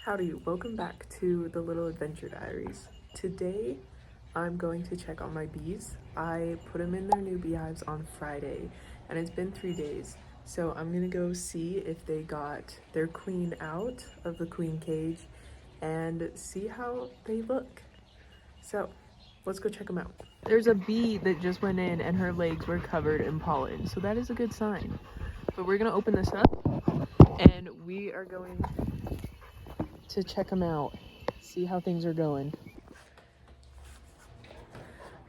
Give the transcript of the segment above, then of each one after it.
Howdy, welcome back to the Little Adventure Diaries. Today, I'm going to check on my bees. I put them in their new beehives on Friday, and it's been 3 days. So I'm gonna go see if they got their queen out of the queen cage and see how they look. So let's go check them out. There's a bee that just went in and her legs were covered in pollen, so that is a good sign. But we're gonna open this up and we are going to check them out, see how things are going.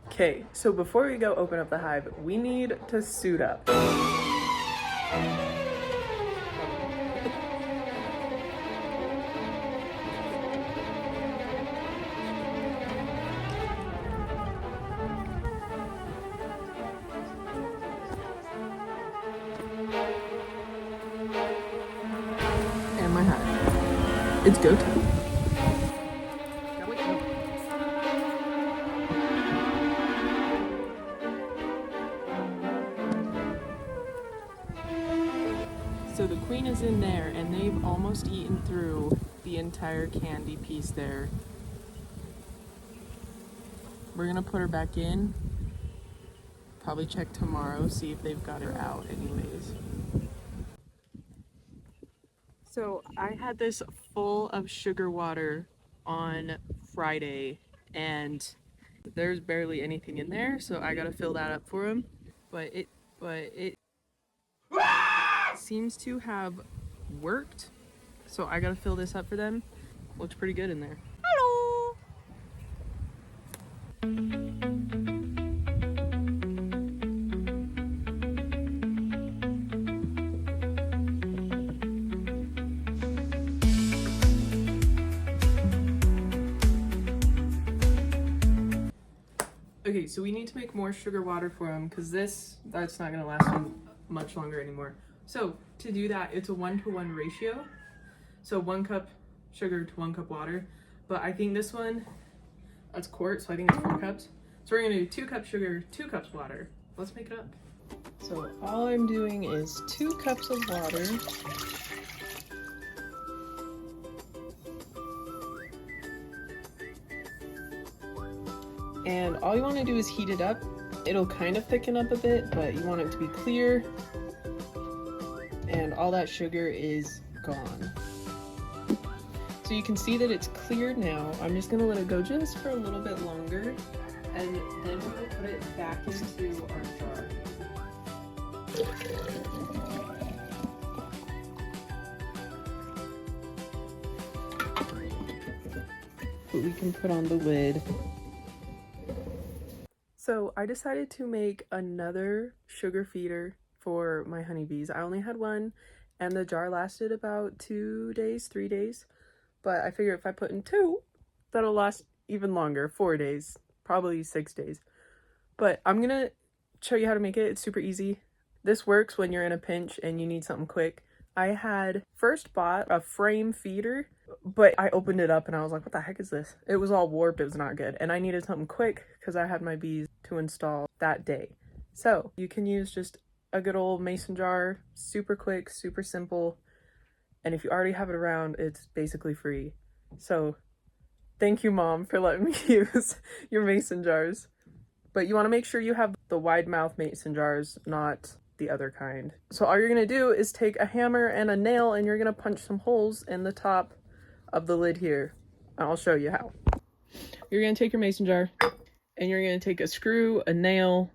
Okay, so before we go open up the hive, we need to suit up. And my hive. It's go time. So the queen is in there and they've almost eaten through the entire candy piece there. We're gonna put her back in. Probably check tomorrow, see if they've got her out anyways. So I had this full of sugar water on Friday and there's barely anything in there, so I gotta fill that up for them. But it seems to have worked, so I gotta fill this up for them. Looks pretty good in there. Hello! Okay, so we need to make more sugar water for them because that's not gonna last them much longer anymore. So to do that, it's a 1-to-1 ratio. So 1 cup sugar to 1 cup water. But I think this one, that's quart, so I think it's 4 cups. So we're gonna do 2 cups sugar, 2 cups water. Let's make it up. So all I'm doing is 2 cups of water. And all you want to do is heat it up. It'll kind of thicken up a bit, but you want it to be clear. And all that sugar is gone. So you can see that it's cleared now. I'm just gonna let it go just for a little bit longer. And then we'll put it back into our jar. But we can put on the lid. So I decided to make another sugar feeder for my honeybees. I only had one and the jar lasted about 2 days, 3 days. But I figure if I put in 2, that'll last even longer, 4 days, probably 6 days. But I'm gonna show you how to make it. It's super easy. This works when you're in a pinch and you need something quick. I had first bought a frame feeder, but I opened it up and I was like, what the heck is this? It was all warped, it was not good. And I needed something quick because I had my bees to install that day. So you can use just a good old mason jar, super quick, super simple. And if you already have it around, it's basically free. So thank you, Mom, for letting me use your mason jars. But you want to make sure you have the wide mouth mason jars, not the other kind. So all you're going to do is take a hammer and a nail and you're going to punch some holes in the top of the lid here. I'll show you how. You're going to take your mason jar and you're going to take a screw, a nail,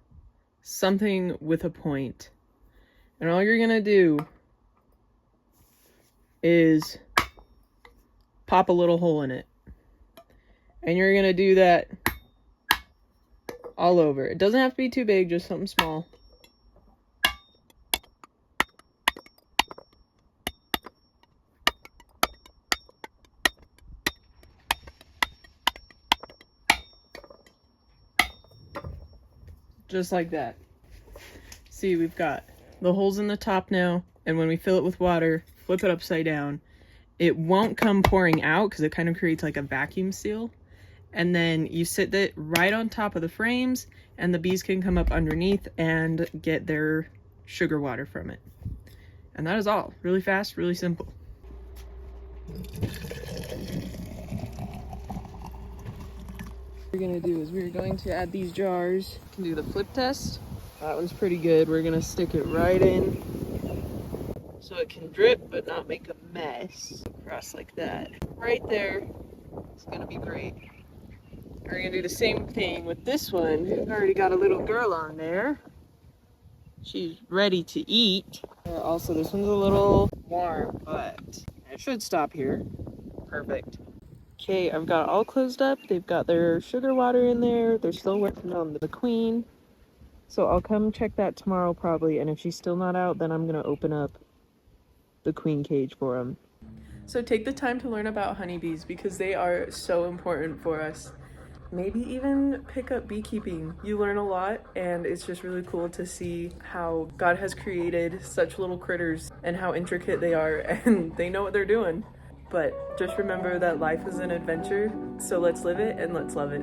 something with a point. And all you're going to do is pop a little hole in it. And you're going to do that all over. It doesn't have to be too big, just something small. Just like that. See, we've got the holes in the top now, and when we fill it with water, flip it upside down, it won't come pouring out because it kind of creates like a vacuum seal. And then you sit that right on top of the frames and the bees can come up underneath and get their sugar water from it. And that is all. Really fast, really simple. What we're gonna do is we're going to add these jars. Do the flip test. That one's pretty good. We're gonna stick it right in so it can drip but not make a mess. Across like that. Right there. It's gonna be great. We're gonna do the same thing with this one. We've already got a little girl on there. She's ready to eat. Also, this one's a little warm, but it should stop here. Perfect. Okay, I've got all closed up. They've got their sugar water in there. They're still working on the queen. So I'll come check that tomorrow probably, and if she's still not out, then I'm gonna open up the queen cage for them. So take the time to learn about honeybees because they are so important for us. Maybe even pick up beekeeping. You learn a lot, and it's just really cool to see how God has created such little critters and how intricate they are, and they know what they're doing. But just remember that life is an adventure, so let's live it and let's love it.